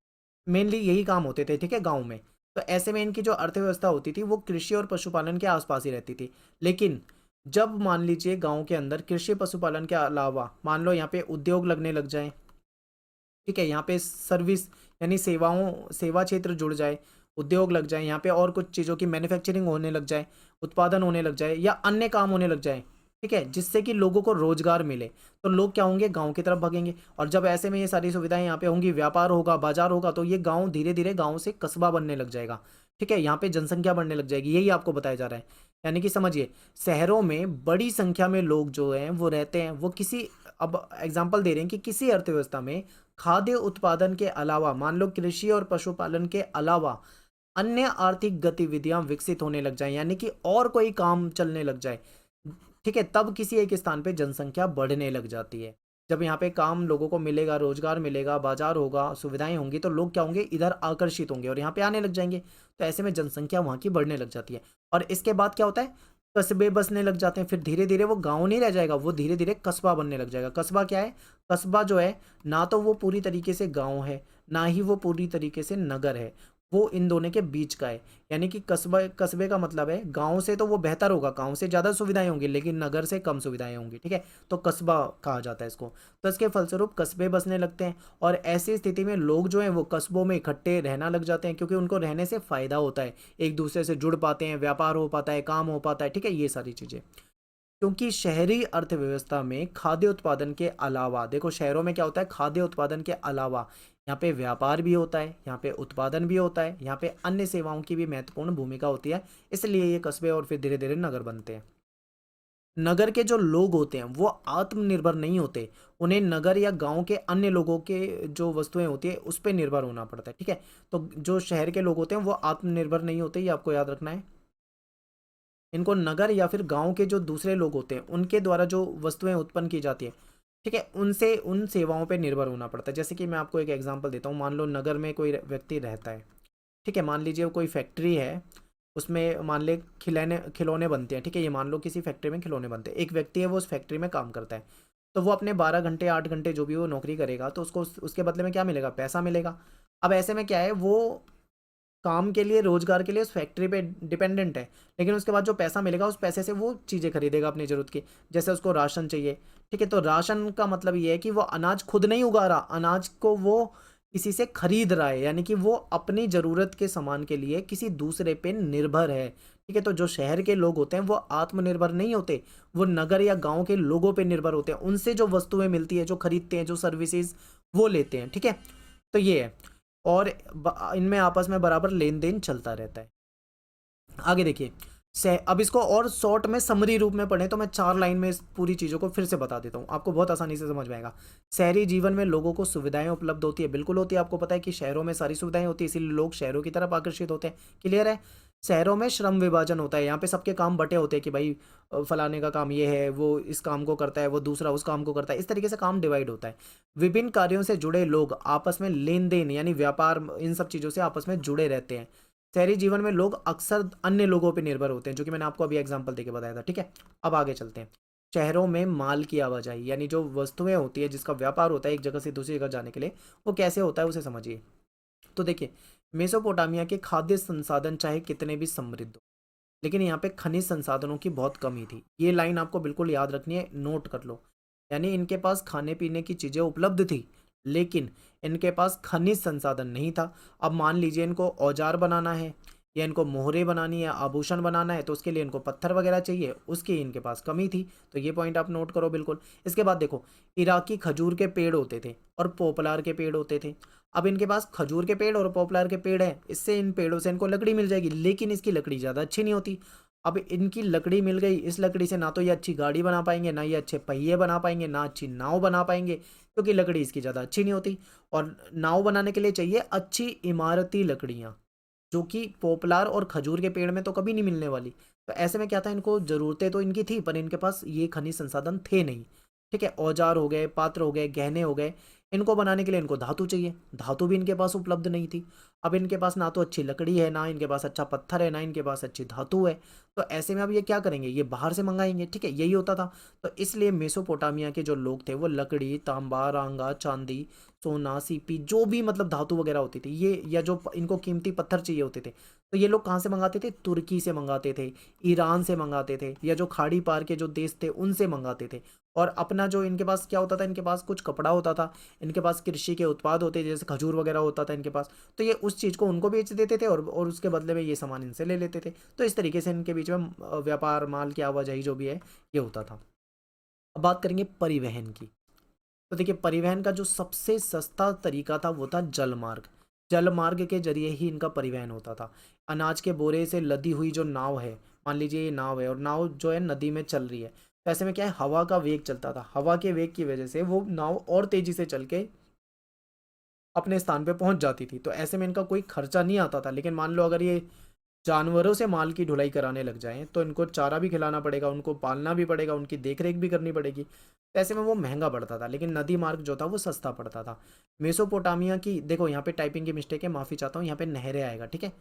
मेनली यही काम होते थे, ठीक है, गांव में। तो ऐसे में इनकी जो अर्थव्यवस्था होती थी वो कृषि और पशुपालन के आसपास ही रहती थी। लेकिन जब मान लीजिए गांव के अंदर कृषि पशुपालन के अलावा मान लो यहाँ पे उद्योग लगने लग जाए, ठीक है, यहाँ पे सर्विस यानी सेवा क्षेत्र जुड़ जाए, उद्योग लग जाए, यहाँ पे और कुछ चीज़ों की मैन्युफैक्चरिंग होने लग जाए, उत्पादन होने लग जाए, या अन्य काम होने लग जाए, ठीक है, जिससे कि लोगों को रोजगार मिले, तो लोग क्या होंगे, गांव की तरफ भागेंगे। और जब ऐसे में ये सारी सुविधाएं यहाँ पे होंगी, व्यापार होगा, बाजार होगा, तो ये गांव धीरे धीरे गांव से कस्बा बनने लग जाएगा। ठीक है, यहाँ पे जनसंख्या बढ़ने लग जाएगी, यही आपको बताया जा रहा है। यानी कि समझिए, शहरों में बड़ी संख्या में लोग जो हैं वो रहते हैं, वो किसी, अब एग्जाम्पल दे रहे हैं कि किसी अर्थव्यवस्था में खाद्य उत्पादन के अलावा, मान लो कृषि और पशुपालन के अलावा अन्य आर्थिक गतिविधियां विकसित होने लग जाएं, यानी कि और कोई काम चलने लग जाए, ठीक है, तब किसी एक स्थान पे जनसंख्या बढ़ने लग जाती है। जब यहाँ पे काम लोगों को मिलेगा, रोजगार मिलेगा, बाजार होगा, सुविधाएं होंगी, तो लोग क्या होंगे, इधर आकर्षित होंगे और यहाँ पे आने लग जाएंगे। तो ऐसे में जनसंख्या वहाँ की बढ़ने लग जाती है। और इसके बाद क्या होता है, कस्बे बसने लग जाते हैं। फिर धीरे धीरे वो गांव नहीं रह जाएगा, वो धीरे धीरे कस्बा बनने लग जाएगा। कस्बा क्या है, कस्बा जो है ना तो वो पूरी तरीके से गांव है, ना ही वो पूरी तरीके से नगर है, वो इन दोनों के बीच का है। यानी कि कस्बा कस्बे का मतलब है गाँव से तो वो बेहतर होगा, गाँव से ज़्यादा सुविधाएँ होंगी लेकिन नगर से कम सुविधाएँ होंगी, ठीक है? तो कस्बा कहा जाता है इसको। तो इसके फलस्वरूप कस्बे बसने लगते हैं और ऐसी स्थिति में लोग जो हैं वो कस्बों में इकट्ठे रहना लग जाते हैं क्योंकि उनको रहने से फ़ायदा होता है, एक-दूसरे से जुड़ पाते हैं, व्यापार हो पाता है, काम हो पाता है, ठीक है? ये सारी चीज़ें। क्योंकि शहरी अर्थव्यवस्था में खाद्य उत्पादन के अलावा देखो शहरों में क्या होता है, खाद्य उत्पादन के अलावा यहाँ पे व्यापार भी होता है, यहाँ पे उत्पादन भी होता है, यहाँ पे अन्य सेवाओं की भी महत्वपूर्ण भूमिका होती है। इसलिए ये कस्बे और फिर धीरे धीरे नगर बनते हैं। नगर के जो लोग होते हैं वो आत्मनिर्भर नहीं होते, उन्हें नगर या गांव के अन्य लोगों के जो वस्तुएं होती है उस पर निर्भर होना पड़ता है, ठीक है? तो जो शहर के लोग होते हैं वो आत्मनिर्भर नहीं होते, ये आपको याद रखना है। इनको नगर या फिर गांव के जो दूसरे लोग होते हैं उनके द्वारा जो वस्तुएं उत्पन्न की जाती है, ठीक है, उनसे उन सेवाओं पे निर्भर होना पड़ता है। जैसे कि मैं आपको एक एग्जांपल देता हूँ, मान लो नगर में कोई व्यक्ति रहता है, ठीक है, मान लीजिए वो कोई फैक्ट्री है, उसमें मान ले खिलौने खिलौने बनते हैं, ठीक है, ये मान लो किसी फैक्ट्री में खिलौने बनते हैं, एक व्यक्ति है वो उस फैक्ट्री में काम करता है, तो वो अपने 12 घंटे 8 घंटे जो भी वो नौकरी करेगा तो उसको उसके बदले में क्या मिलेगा, पैसा मिलेगा। अब ऐसे में क्या है, वो काम के लिए रोजगार के लिए उस फैक्ट्री पे डिपेंडेंट है, लेकिन उसके बाद जो पैसा मिलेगा उस पैसे से वो चीज़ें खरीदेगा अपनी ज़रूरत की। जैसे उसको राशन चाहिए, ठीक है, तो राशन का मतलब ये है कि वो अनाज खुद नहीं उगा रहा, अनाज को वो किसी से खरीद रहा है, यानी कि वो अपनी ज़रूरत के सामान के लिए किसी दूसरे पे निर्भर है, ठीक है। तो जो शहर के लोग होते हैं वो आत्मनिर्भर नहीं होते, वो नगर या गांव के लोगों पे निर्भर होते हैं, उनसे जो वस्तुएं मिलती है, जो खरीदते हैं, जो सर्विसेज वो लेते हैं, ठीक है। तो ये है, और इनमें आपस में बराबर लेन देन चलता रहता है। आगे देखिए, अब इसको और शॉर्ट में समरी रूप में पढ़ें तो मैं 4 लाइन में इस पूरी चीज़ों को फिर से बता देता हूँ, आपको बहुत आसानी से समझ में आएगा। शहरी जीवन में लोगों को सुविधाएं उपलब्ध होती है, बिल्कुल होती है, आपको पता है कि शहरों में सारी सुविधाएं होती है, इसीलिए लोग शहरों की तरफ आकर्षित होते हैं, क्लियर है। शहरों में श्रम विभाजन होता है, यहाँ पे सबके काम बटे होते हैं कि भाई फलाने का काम ये है, वो इस काम को करता है, वो दूसरा उस काम को करता है, इस तरीके से काम डिवाइड होता है। विभिन्न कार्यों से जुड़े लोग आपस में लेन देन यानी व्यापार इन सब चीज़ों से आपस में जुड़े रहते हैं। शहरी जीवन में लोग अक्सर अन्य लोगों पर निर्भर होते हैं, जो कि मैंने आपको अभी एग्जांपल देके बताया था, ठीक है। अब आगे चलते हैं। शहरों में माल की आवाजाही यानी जो वस्तुएं होती है, जिसका व्यापार होता है एक जगह से दूसरी जगह जाने के लिए, वो कैसे होता है उसे समझिए। तो देखिए, मेसोपोटामिया के खाद्य संसाधन चाहे कितने भी समृद्ध हो, लेकिन यहाँ पे खनिज संसाधनों की बहुत कमी थी। ये लाइन आपको बिल्कुल याद रखनी है, नोट कर लो। यानी इनके पास खाने पीने की चीज़ें उपलब्ध थी, लेकिन इनके पास खनिज संसाधन नहीं था। अब मान लीजिए इनको औजार बनाना है, या इनको मोहरे बनानी है, आभूषण बनाना है, तो उसके लिए इनको पत्थर वगैरह चाहिए, उसकी इनके पास कमी थी। तो ये पॉइंट आप नोट करो बिल्कुल। इसके बाद देखो, इराकी खजूर के पेड़ होते थे और पोपलार के पेड़ होते थे। अब इनके पास खजूर के पेड़ और पॉपुलर के पेड़ हैं, इससे इन पेड़ों से इनको लकड़ी मिल जाएगी, लेकिन इसकी लकड़ी ज़्यादा अच्छी नहीं होती। अब इनकी लकड़ी मिल गई, इस लकड़ी से ना तो ये अच्छी गाड़ी बना पाएंगे, ना ये अच्छे पहिए बना पाएंगे, ना अच्छी नाव बना पाएंगे, क्योंकि लकड़ी इसकी ज़्यादा अच्छी नहीं होती। और नाव बनाने के लिए चाहिए अच्छी इमारती लकड़ियाँ, जो कि पोपलार और खजूर के पेड़ में तो कभी नहीं मिलने वाली। तो ऐसे में क्या था, इनको ज़रूरतें तो इनकी थी पर इनके पास ये खनिज संसाधन थे नहीं, ठीक है। औजार हो गए, पात्र हो गए, गहने हो गए, इनको बनाने के लिए इनको धातु चाहिए, धातु भी इनके पास उपलब्ध नहीं थी। अब इनके पास ना तो अच्छी लकड़ी है, ना इनके पास अच्छा पत्थर है, ना इनके पास अच्छी धातु है। तो ऐसे में अब ये क्या करेंगे, ये बाहर से मंगाएंगे, ठीक है, यही होता था। तो इसलिए मेसोपोटामिया के जो लोग थे वो लकड़ी, तांबा, रांगा, चांदी, सोना, सीपी, जो भी मतलब धातु वगैरह होती थी ये, या जो इनको कीमती पत्थर चाहिए होते थे, तो ये लोग कहाँ से मंगाते थे, तुर्की से मंगाते थे, ईरान से मंगाते थे, या जो खाड़ी पार के जो देश थे उनसे मंगाते थे। और अपना जो इनके पास क्या होता था, इनके पास कुछ कपड़ा होता था, इनके पास कृषि के उत्पाद होते थे, जैसे खजूर वगैरह होता था इनके पास, तो ये उस चीज़ को उनको बेच देते थे और उसके बदले में ये सामान इनसे ले लेते थे। तो इस तरीके से इनके बीच में व्यापार, माल की आवाजाही जो भी है ये होता था। अब बात करेंगे परिवहन की। तो देखिए, परिवहन का जो सबसे सस्ता तरीका था वो था जलमार्ग। जलमार्ग के जरिए ही इनका परिवहन होता था। अनाज के बोरे से लदी हुई जो नाव है, मान लीजिए ये नाव है और नाव जो है नदी में चल रही है, तो ऐसे में क्या है, हवा का वेग चलता था, हवा के वेग की वजह से वो नाव और तेजी से चल के अपने स्थान पे पहुंच जाती थी। तो ऐसे में इनका कोई खर्चा नहीं आता था। लेकिन मान लो अगर ये जानवरों से माल की ढुलाई कराने लग जाएं तो इनको चारा भी खिलाना पड़ेगा, उनको पालना भी पड़ेगा, उनकी देखरेख भी करनी पड़ेगी, तो ऐसे में वो महंगा पड़ता था। लेकिन नदी मार्ग जो था वो सस्ता पड़ता था। मेसोपोटामिया की, देखो यहाँ पे टाइपिंग की मिस्टेक है, माफ़ी चाहता हूँ, यहाँ पे नहरें आएगा, ठीक है।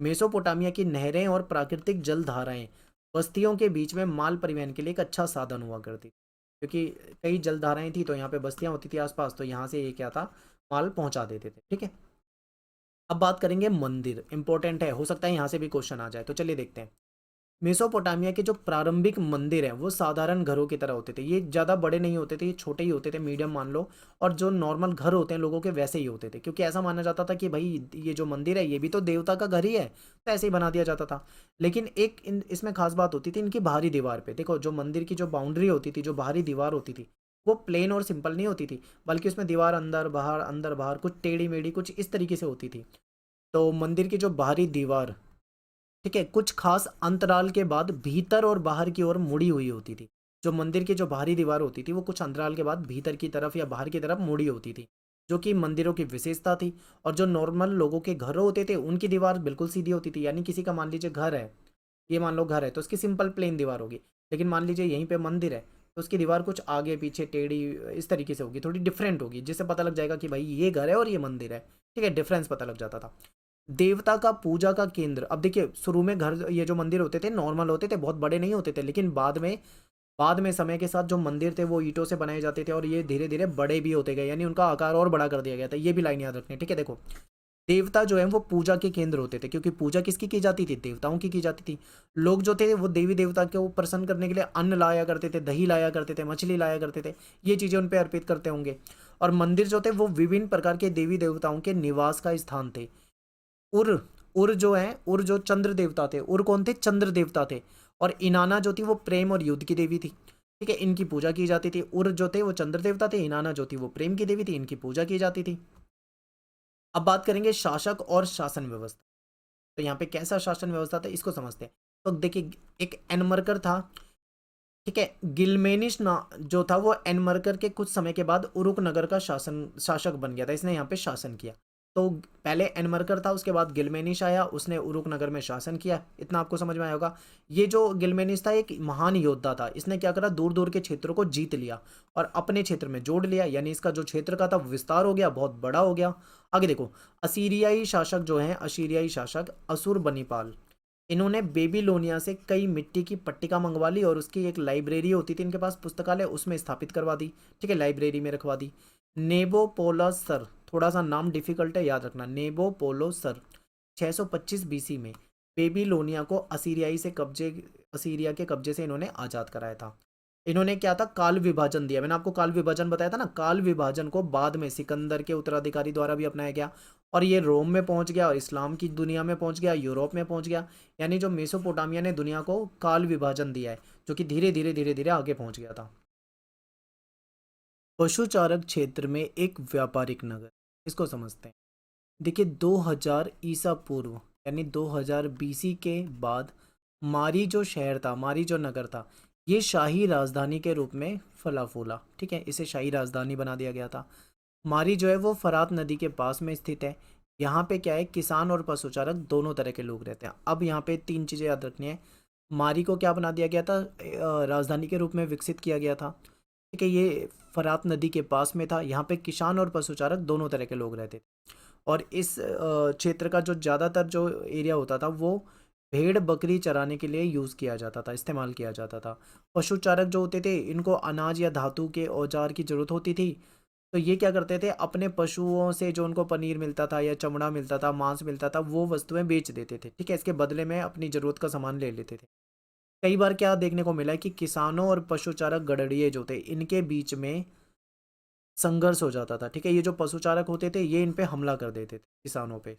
मेसोपोटामिया की नहरें और प्राकृतिक जल धाराएं बस्तियों के बीच में माल परिवहन के लिए एक अच्छा साधन हुआ करती, क्योंकि कई जल धाराएं थी तो यहाँ पे बस्तियाँ होती थी आसपास, तो यहाँ से ये क्या था, माल पहुँचा देते थे, ठीक है। अब बात करेंगे मंदिर, इंपॉर्टेंट है, हो सकता है यहाँ से भी क्वेश्चन आ जाए, तो चलिए देखते हैं। मेसोपोटामिया के जो प्रारंभिक मंदिर हैं वो साधारण घरों की तरह होते थे, ये ज़्यादा बड़े नहीं होते थे, ये छोटे ही होते थे, मीडियम मान लो। और जो नॉर्मल घर होते हैं लोगों के वैसे ही होते थे, क्योंकि ऐसा माना जाता था कि भाई ये जो मंदिर है ये भी तो देवता का घर ही है, तो ऐसे ही बना दिया जाता था। लेकिन एक इसमें खास बात होती थी इनकी बाहरी दीवार पे, देखो जो मंदिर की जो बाउंड्री होती थी, जो बाहरी दीवार होती थी, वो प्लेन और सिंपल नहीं होती थी, बल्कि उसमें दीवार अंदर बाहर कुछ टेढ़ी मेढ़ी कुछ इस तरीके से होती थी। तो मंदिर की जो बाहरी दीवार, ठीक है, कुछ खास अंतराल के बाद भीतर और बाहर की ओर मुड़ी हुई होती थी। जो मंदिर की जो बाहरी दीवार होती थी वो कुछ अंतराल के बाद भीतर की तरफ या बाहर की तरफ मुड़ी होती थी, जो कि मंदिरों की विशेषता थी। और जो नॉर्मल लोगों के घर होते थे उनकी दीवार बिल्कुल सीधी होती थी, यानी किसी का मान लीजिए घर है, ये मान लो घर है तो उसकी सिंपल प्लेन दीवार होगी। लेकिन मान लीजिए यहीं पे मंदिर है तो उसकी दीवार कुछ आगे पीछे टेढ़ी इस तरीके से होगी, थोड़ी डिफरेंट होगी, जिससे पता लग जाएगा कि भाई ये घर है और ये मंदिर है। ठीक है, डिफरेंस पता लग जाता था। देवता का पूजा का केंद्र, अब देखिए शुरू में घर ये जो मंदिर होते थे नॉर्मल होते थे, बहुत बड़े नहीं होते थे, लेकिन बाद में समय के साथ जो मंदिर थे वो ईंटों से बनाए जाते थे और ये धीरे धीरे बड़े भी होते गए, यानी उनका आकार और बड़ा कर दिया गया था। ये भी लाइन याद रखनी है, ठीक है। देखो, देवता जो है वो पूजा के केंद्र होते थे, क्योंकि पूजा किसकी की जाती थी, देवताओं की जाती थी। लोग जो थे वो देवी देवता को प्रसन्न करने के लिए अन्न लाया करते थे, दही लाया करते थे, मछली लाया करते थे, ये चीज़ें उन पर अर्पित करते होंगे। और मंदिर जो थे वो विभिन्न प्रकार के देवी देवताओं के निवास का स्थान थे। उर उर जो है, उर जो चंद्र देवता थे, उर कौन थे, चंद्र देवता थे। और इनाना जो थी वो प्रेम और युद्ध की देवी थी। ठीक है, इनकी पूजा की जाती थी। उर जो थे वो चंद्र देवता थे, इनाना जो थी वो प्रेम की देवी थी, इनकी पूजा की जाती थी। अब बात करेंगे शासक और शासन व्यवस्था। तो यहाँ पे कैसा शासन व्यवस्था था इसको समझते हैं। तो देखिए, एक एनमरकर था, ठीक है, गिलमेनिश ना जो था वो एनमरकर के कुछ समय के बाद उरुक नगर का शासक बन गया था, इसने यहाँ पे शासन किया। तो पहले एनमरकर था, उसके बाद गिलमेनिश आया, उसने उरुक नगर में शासन किया। इतना आपको समझ में आया होगा। ये जो गिलमेनिश था एक महान योद्धा था, इसने क्या करा, दूर दूर के क्षेत्रों को जीत लिया और अपने क्षेत्र में जोड़ लिया, यानी इसका जो क्षेत्र का था वो विस्तार हो गया, बहुत बड़ा हो गया। आगे देखो, असीरियाई शासक जो है, असीरियाई शासक असुर बनीपाल, इन्होंने बेबीलोनिया से कई मिट्टी की पट्टिका मंगवा ली और उसकी एक लाइब्रेरी होती थी इनके पास, पुस्तकालय, उसमें स्थापित करवा दी। ठीक है, लाइब्रेरी में रखवा दी। नेबोपोलसर, थोड़ा सा नाम डिफिकल्ट है, याद रखना, नेबोपोलोसर 625 बीसी में बेबीलोनिया को असीरिया के कब्जे से इन्होंने आज़ाद कराया था। इन्होंने क्या था, काल विभाजन दिया। मैंने आपको काल विभाजन बताया था ना, काल विभाजन को बाद में सिकंदर के उत्तराधिकारी द्वारा भी अपनाया गया और ये रोम में पहुंच गया और इस्लाम की दुनिया में पहुंच गया, यूरोप में पहुंच गया। यानी जो मेसोपोटामिया ने दुनिया को काल विभाजन दिया है, जो कि धीरे धीरे आगे पहुंच गया था। पशुचारक क्षेत्र में एक व्यापारिक नगर, इसको समझते हैं। देखिए, 2000 ईसा पूर्व यानी 2000 बीसी के बाद मारी जो शहर था, मारी जो नगर था, ये शाही राजधानी के रूप में फला फूला। ठीक है, इसे शाही राजधानी बना दिया गया था। मारी जो है वो फरात नदी के पास में स्थित है। यहाँ पे क्या है, किसान और पशुचारक दोनों तरह के लोग रहते हैं। अब यहाँ पे तीन चीज़ें याद रखनी है। मारी को क्या बना दिया गया था, राजधानी के रूप में विकसित किया गया था। ठीक है, ये फरात नदी के पास में था। यहाँ पे किसान और पशुचारक दोनों तरह के लोग रहते थे। और इस क्षेत्र का जो ज़्यादातर जो एरिया होता था वो भेड़ बकरी चराने के लिए यूज़ किया जाता था, इस्तेमाल किया जाता था। पशुचारक जो होते थे इनको अनाज या धातु के औजार की ज़रूरत होती थी, तो ये क्या करते थे, अपने पशुओं से जो उनको पनीर मिलता था या चमड़ा मिलता था, मांस मिलता था, वो वस्तुएं बेच देते थे। ठीक है, इसके बदले में अपनी ज़रूरत का सामान ले लेते थे। कई बार क्या देखने को मिला है कि किसानों और पशुचारक गड़रिये जो थे इनके बीच में संघर्ष हो जाता था। ठीक है, ये जो पशुचारक होते थे ये इन पे हमला कर देते थे, किसानों पे।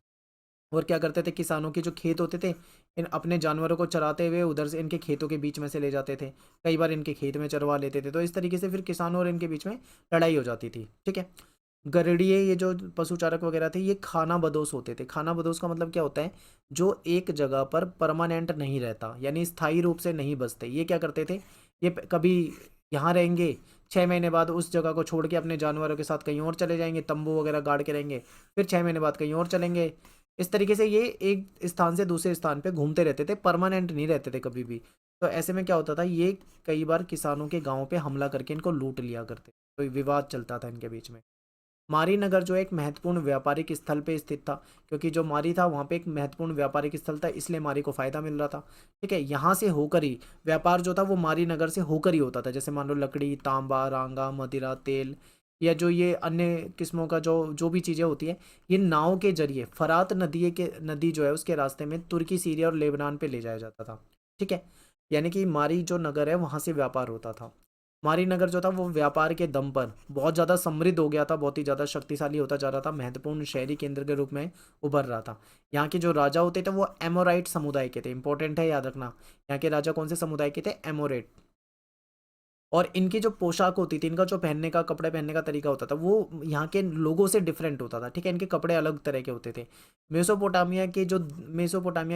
और क्या करते थे, किसानों के जो खेत होते थे, इन अपने जानवरों को चराते हुए उधर से इनके खेतों के बीच में से ले जाते थे। कई बार इनके खेत में चरवा लेते थे, तो इस तरीके से फिर किसानों और इनके बीच में लड़ाई हो जाती थी। ठीक है, गड़रिये ये जो पशुचारक वगैरह थे ये खाना बदोश होते थे। खाना बदोश का मतलब क्या होता है, जो एक जगह पर परमानेंट नहीं रहता, यानी स्थायी रूप से नहीं बसते। ये क्या करते थे, ये कभी यहाँ रहेंगे, 6 महीने बाद उस जगह को छोड़ के अपने जानवरों के साथ कहीं और चले जाएंगे, तंबू वगैरह गाड़ के रहेंगे, फिर 6 महीने बाद कहीं और चलेंगे। इस तरीके से ये एक स्थान से दूसरे स्थान पे घूमते रहते थे, परमानेंट नहीं रहते थे कभी भी। तो ऐसे में क्या होता था, ये कई बार किसानों के गाँव पे हमला करके इनको लूट लिया करते, तो विवाद चलता था इनके बीच में। मारी नगर जो एक महत्वपूर्ण व्यापारिक स्थल पे स्थित था, क्योंकि जो मारी था वहाँ पे एक महत्वपूर्ण व्यापारिक स्थल था, इसलिए मारी को फायदा मिल रहा था। ठीक है, यहाँ से होकर ही व्यापार जो था वो मारी नगर से होकर ही होता था। जैसे मान लो लकड़ी, तांबा, रांगा, मदिरा, तेल, या जो ये अन्य किस्मों का जो जो भी चीज़ें होती हैं, ये नाव के जरिए फरात नदी जो है उसके रास्ते में तुर्की, सीरिया और लेबनान पे ले जाया जाता था। ठीक है, यानी कि मारी जो नगर है वहाँ से व्यापार होता था। मारी नगर जो था वो व्यापार के दम पर बहुत ज़्यादा समृद्ध हो गया था, बहुत ही ज़्यादा शक्तिशाली होता जा रहा था, महत्वपूर्ण शहरी केंद्र के रूप में उभर रहा था। यहाँ के जो राजा होते थे वो एमोराइट समुदाय के थे, इंपॉर्टेंट है याद रखना। यहाँ के राजा कौन से समुदाय के थे? एमोरेट। और इनकी जो पोशाक होती थी, इनका जो पहनने का, कपड़े पहनने का तरीका होता था वो यहाँ के लोगों से डिफरेंट होता था। ठीक है, इनके कपड़े अलग तरह के होते थे। मेसोपोटामिया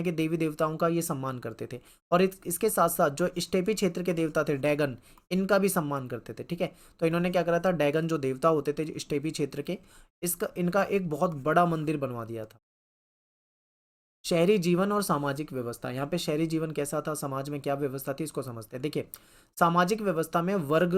के देवी देवताओं का ये सम्मान करते थे। और इसके साथ साथ जो स्टेपी क्षेत्र के देवता थे डैगन, इनका भी सम्मान करते थे। ठीक है, तो इन्होंने क्या करा था, डैगन जो देवता होते थे स्टेपी क्षेत्र के, इसका इनका एक बहुत बड़ा मंदिर बनवा दिया था। शहरी जीवन और सामाजिक व्यवस्था, यहाँ पे शहरी जीवन कैसा था, समाज में क्या व्यवस्था थी, इसको समझते हैं। देखिए, सामाजिक व्यवस्था में वर्ग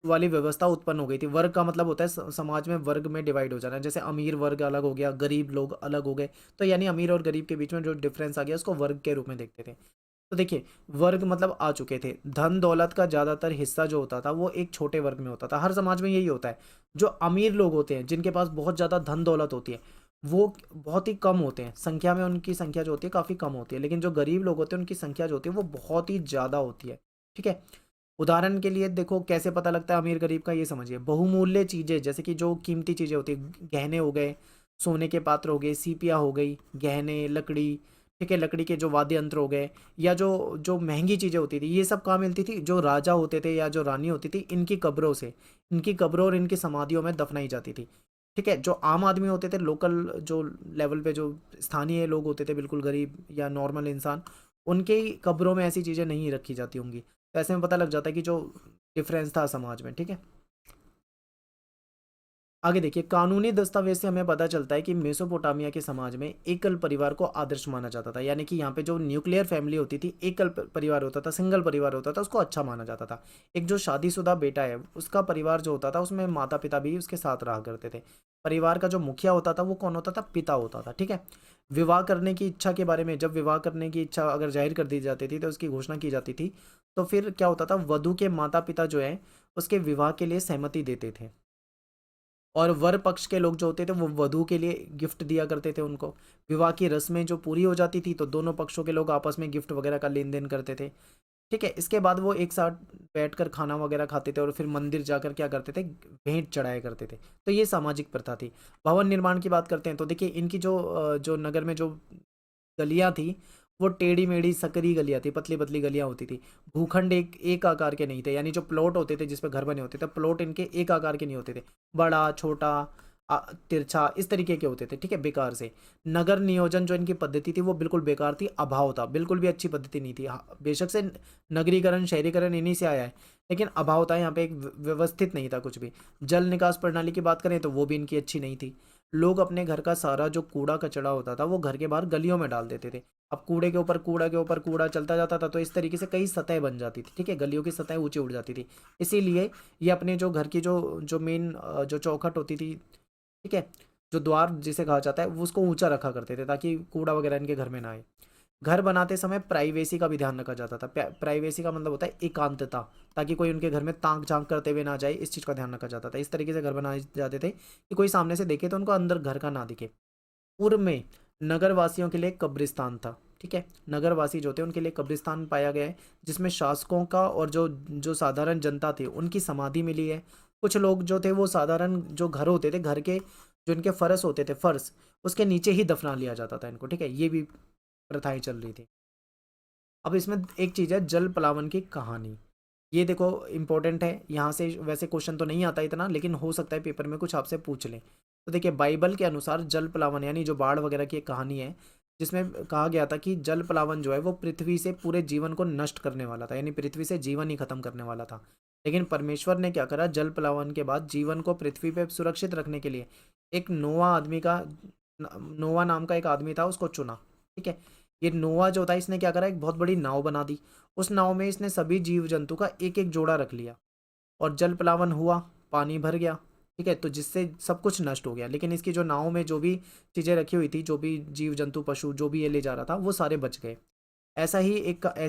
वाली व्यवस्था उत्पन्न हो गई थी। वर्ग का मतलब होता है समाज में वर्ग में डिवाइड हो जाना। जैसे अमीर वर्ग अलग हो गया, गरीब लोग अलग हो गए। तो यानी अमीर और गरीब के बीच में जो डिफरेंस आ गया उसको वर्ग के रूप में देखते थे। तो देखिए, वर्ग मतलब आ चुके थे। धन दौलत का ज़्यादातर हिस्सा जो होता था वो एक छोटे वर्ग में होता था। हर समाज में यही होता है। जो अमीर लोग होते हैं, जिनके पास बहुत ज़्यादा धन दौलत होती है, वो बहुत ही कम होते हैं संख्या में, उनकी संख्या जो होती है काफ़ी कम होती है। लेकिन जो गरीब लोग होते हैं उनकी संख्या जो होती है वो बहुत ही ज़्यादा होती है। ठीक है, उदाहरण के लिए देखो कैसे पता लगता है अमीर गरीब का, ये समझिए। बहुमूल्य चीज़ें, जैसे कि जो कीमती चीज़ें होती है, गहने हो गए, सोने के पात्र हो गए, सीपियाँ हो गई, गहने, लकड़ी। ठीक है, लकड़ी के जो वाद्य यंत्र हो गए, या जो जो महंगी चीज़ें होती थी, ये सब कहाँ मिलती थी? जो राजा होते थे या जो रानी होती थी, इनकी कब्रों से, इनकी कब्रों और इनकी समाधियों में दफनाई जाती थी। ठीक है, जो आम आदमी होते थे, लोकल जो लेवल पे जो स्थानीय लोग होते थे, बिल्कुल गरीब या नॉर्मल इंसान, उनके ही कब्रों में ऐसी चीज़ें नहीं रखी जाती होंगी। तो ऐसे में पता लग जाता है कि जो डिफरेंस था समाज में। ठीक है, आगे देखिए, कानूनी दस्तावेज से हमें पता चलता है कि मेसोपोटामिया के समाज में एकल परिवार को आदर्श माना जाता था। यानी कि यहाँ पे जो न्यूक्लियर फैमिली होती थी, एकल परिवार होता था, सिंगल परिवार होता था, उसको अच्छा माना जाता था। एक जो शादीशुदा बेटा है, उसका परिवार जो होता था उसमें माता पिता भी उसके साथ रहा करते थे। परिवार का जो मुखिया होता था वो कौन होता था? पिता होता था। ठीक है, विवाह करने की इच्छा के बारे में, जब विवाह करने की इच्छा अगर जाहिर कर दी जाती थी तो उसकी घोषणा की जाती थी, तो फिर क्या होता था, वधु के माता पिता जो है उसके विवाह के लिए सहमति देते थे। और वर पक्ष के लोग जो होते थे वो वधु के लिए गिफ्ट दिया करते थे उनको। विवाह की रस्में जो पूरी हो जाती थी तो दोनों पक्षों के लोग आपस में गिफ्ट वगैरह का लेन देन करते थे। ठीक है, इसके बाद वो एक साथ बैठकर खाना वगैरह खाते थे और फिर मंदिर जाकर क्या करते थे? भेंट चढ़ाया करते थे। तो ये सामाजिक प्रथा थी। भवन निर्माण की बात करते हैं तो देखिए, इनकी जो नगर में जो गलियां थी, वो टेढ़ी मेढ़ी सकरी गलियां थी, पतली पतली गलियां होती थी। भूखंड एक आकार के नहीं थे, यानी जो प्लॉट होते थे जिस पे घर बने होते थे, प्लॉट इनके एक आकार के नहीं होते थे। बड़ा, छोटा, तिरछा, इस तरीके के होते थे। ठीक है, बेकार से। नगर नियोजन जो इनकी पद्धति थी वो बिल्कुल बेकार थी, अभाव था, बिल्कुल भी अच्छी पद्धति नहीं थी। हाँ, बेशक से नगरीकरण, शहरीकरण इन्हीं से आया है, लेकिन अभाव था यहाँ पे, एक व्यवस्थित नहीं था कुछ भी। जल निकास प्रणाली की बात करें तो वो भी इनकी अच्छी नहीं थी। लोग अपने घर का सारा जो कूड़ा कचड़ा होता था वो घर के बाहर गलियों में डाल देते थे। अब कूड़े के ऊपर कूड़ा के ऊपर कूड़ा चलता जाता था, तो इस तरीके से कई सतह बन जाती थी। ठीक है, गलियों की सतह ऊंची उड़ जाती थी। इसीलिए ये अपने जो घर की जो जो मेन जो चौखट होती थी, ठीक है, जो द्वार जिसे कहा जाता है, वो उसको ऊंचा रखा करते थे ताकि कूड़ा वगैरह इनके घर में ना आए। घर बनाते समय प्राइवेसी का भी ध्यान रखा जाता था। प्राइवेसी का मतलब होता है एकांतता, ताकि कोई उनके घर में ताक झांक करते हुए ना जाए, इस चीज़ का ध्यान रखा जाता था। इस तरीके से घर बनाए जाते थे कि कोई सामने से देखे तो उनको अंदर घर का ना दिखे। पूर्व में नगर वासियों के लिए कब्रिस्तान था। ठीक है, नगरवासी जो थे उनके लिए कब्रिस्तान पाया गया है, जिसमें शासकों का और जो जो साधारण जनता थी उनकी समाधि मिली है। कुछ लोग जो थे वो साधारण जो घर होते थे, घर के जो इनके फर्श होते थे, फर्श, उसके नीचे ही दफना लिया जाता था इनको। ठीक है, ये भी प्रथाएं चल रही थी। अब इसमें एक चीज़ है, जल पलावन की कहानी। ये देखो इंपॉर्टेंट है, यहाँ से वैसे क्वेश्चन तो नहीं आता इतना, लेकिन हो सकता है पेपर में कुछ आपसे पूछ लें। तो देखिए, बाइबल के अनुसार जल पलावन यानी जो बाढ़ वगैरह की एक कहानी है, जिसमें कहा गया था कि जल पलावन जो है वो पृथ्वी से पूरे जीवन को नष्ट करने वाला था, यानी पृथ्वी से जीवन ही खत्म करने वाला था। लेकिन परमेश्वर ने क्या करा, जल पलावन के बाद जीवन को पृथ्वी पे सुरक्षित रखने के लिए एक नोवा नाम का एक आदमी था, उसको चुना। ठीक है, ये नोवा जो था इसने क्या करा, एक बहुत बड़ी नाव बना दी। उस नाव में इसने सभी जीव जंतु का एक एक जोड़ा रख लिया, और जल प्लावन हुआ, पानी भर गया। ठीक है, तो जिससे सब कुछ नष्ट हो गया, लेकिन इसकी जो नाव में जो भी चीज़ें रखी हुई थी, जो भी जीव जंतु पशु जो भी ये ले जा रहा था, वो सारे बच गए। ऐसी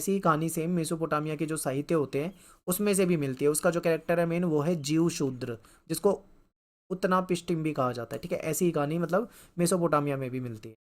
ही कहानी सेम मेसोपोटामिया के जो साहित्य होते हैं उसमें से भी मिलती है। उसका जो कैरेक्टर है मेन, वो है जीव शूद्र, जिसको उत्तनापिष्टिम भी कहा जाता है, ठीक है। ऐसी ही कहानी मतलब मेसोपोटामिया में भी मिलती है।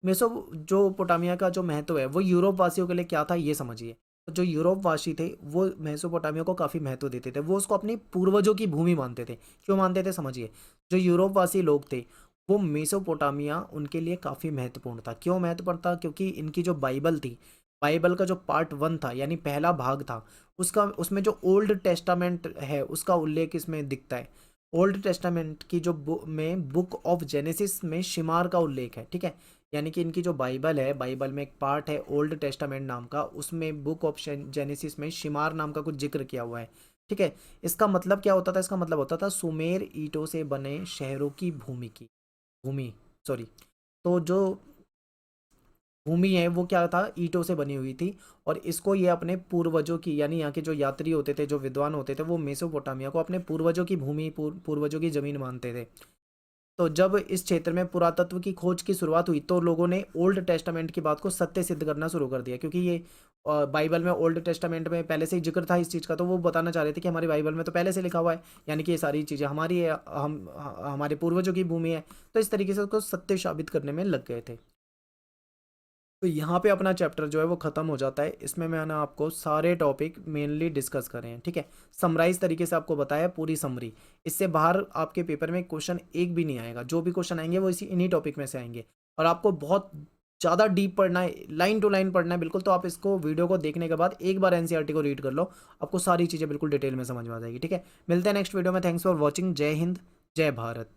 मेसो जो पोटामिया का जो महत्व है वो यूरोप वासियों के लिए क्या था ये समझिए। तो जो यूरोप वासी थे वो मेसोपोटामिया को काफ़ी महत्व देते थे, वो उसको अपनी पूर्वजों की भूमि मानते थे। क्यों मानते थे समझिए। जो यूरोप वासी लोग थे वो मेसोपोटामिया उनके लिए काफ़ी महत्वपूर्ण था। क्यों महत्वपूर्ण था, क्योंकि इनकी जो बाइबल थी, बाइबल का जो पार्ट 1 था यानी पहला भाग था, उसका उसमें जो ओल्ड टेस्टामेंट है उसका उल्लेख इसमें दिखता है। ओल्ड टेस्टामेंट की जो में बुक ऑफ जेनेसिस में शिमार का उल्लेख है, ठीक है। यानी कि इनकी जो बाइबल है, बाइबल में एक पार्ट है ओल्ड टेस्टामेंट नाम का, उसमें बुक ऑफ जेनेसिस में शिमार नाम का कुछ जिक्र किया हुआ है, ठीक है। इसका मतलब क्या होता था, इसका मतलब होता था सुमेर ईंटों से बने शहरों की भूमि सॉरी। तो जो भूमि है वो क्या था, ईंटों से बनी हुई थी। और इसको ये अपने पूर्वजों की, यानी यहाँ के जो यात्री होते थे, जो विद्वान होते थे, वो मेसोपोटामिया को अपने पूर्वजों की भूमि, पूर्वजों की जमीन मानते थे। तो जब इस क्षेत्र में पुरातत्व की खोज की शुरुआत हुई तो लोगों ने ओल्ड टेस्टामेंट की बात को सत्य सिद्ध करना शुरू कर दिया, क्योंकि ये बाइबल में, ओल्ड टेस्टामेंट में पहले से ही जिक्र था इस चीज़ का। तो वो बताना चाह रहे थे कि हमारी बाइबल में तो पहले से लिखा हुआ है, यानी कि ये सारी चीज़ें हमारी है, हमारे पूर्वजों की भूमि है। तो इस तरीके से उसको सत्य साबित करने में लग गए थे। तो यहाँ पे अपना चैप्टर जो है वो ख़त्म हो जाता है। इसमें मैंने आपको सारे टॉपिक मेनली डिस्कस करे हैं, ठीक है। समराइज तरीके से आपको बताया, पूरी समरी। इससे बाहर आपके पेपर में क्वेश्चन एक भी नहीं आएगा, जो भी क्वेश्चन आएंगे वो इन्हीं टॉपिक में से आएंगे। और आपको बहुत ज़्यादा डीप पढ़ना है, लाइन टू लाइन पढ़ना है बिल्कुल, तो आप इसको वीडियो को देखने के बाद एक बार एनसीईआरटी को रीड कर लो, आपको सारी चीज़ें बिल्कुल डिटेल में समझ में आ जाएगी, ठीक है। मिलते हैं नेक्स्ट वीडियो में। Thanks for watching. जय हिंद, जय भारत।